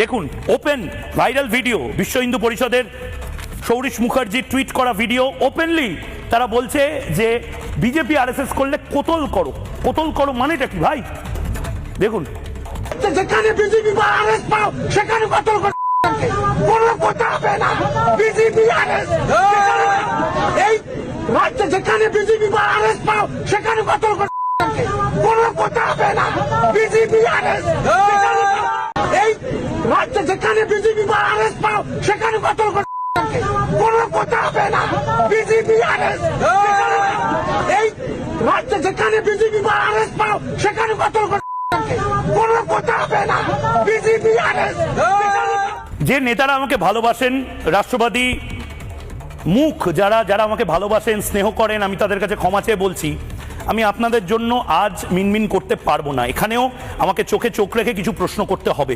দেখুন open viral video, বিশ্ব হিন্দু পরিষদের সৌরিশ মুখার্জি টুইট করা ভিডিও। ওপেনলি তারা বলছে যে বিজেপি আরএসএস করলে কোতল করো। কোতল করো মানেটা কি ভাই? দেখুন, যেখানে বিজেপি বা আরএস পাও সেখানে কতল করো, কোনো কথা হবে না। বিজেপি আরএস এই রাজ্যে যেখানে বিজেপি বা আরএস পাও সেখানে কতল করো, কোনো কথা হবে না। বিজেপি আরএস এই রাজ্যে যেখানে বিজেপি বা আরএস পাও সেখানে কতল করো, কোনো কথা হবে না। বিজেপি আরএস এই রাজ্যে যেখানে বিজেপি বা আরএস পাও সেখানে কতল করো, কোনো কথা হবে না। বিজেপি আরএস যে নেতারা আমাকে ভালোবাসেন, রাষ্ট্রবাদী মুখ যারা যারা আমাকে ভালোবাসেন, স্নেহ করেন, আমি তাদের কাছে ক্ষমা চেয়ে বলছি, আমি আপনাদের জন্য আজ মিনমিন করতে পারবো না। এখানেও আমাকে চোখে চোখ রেখে কিছু প্রশ্ন করতে হবে।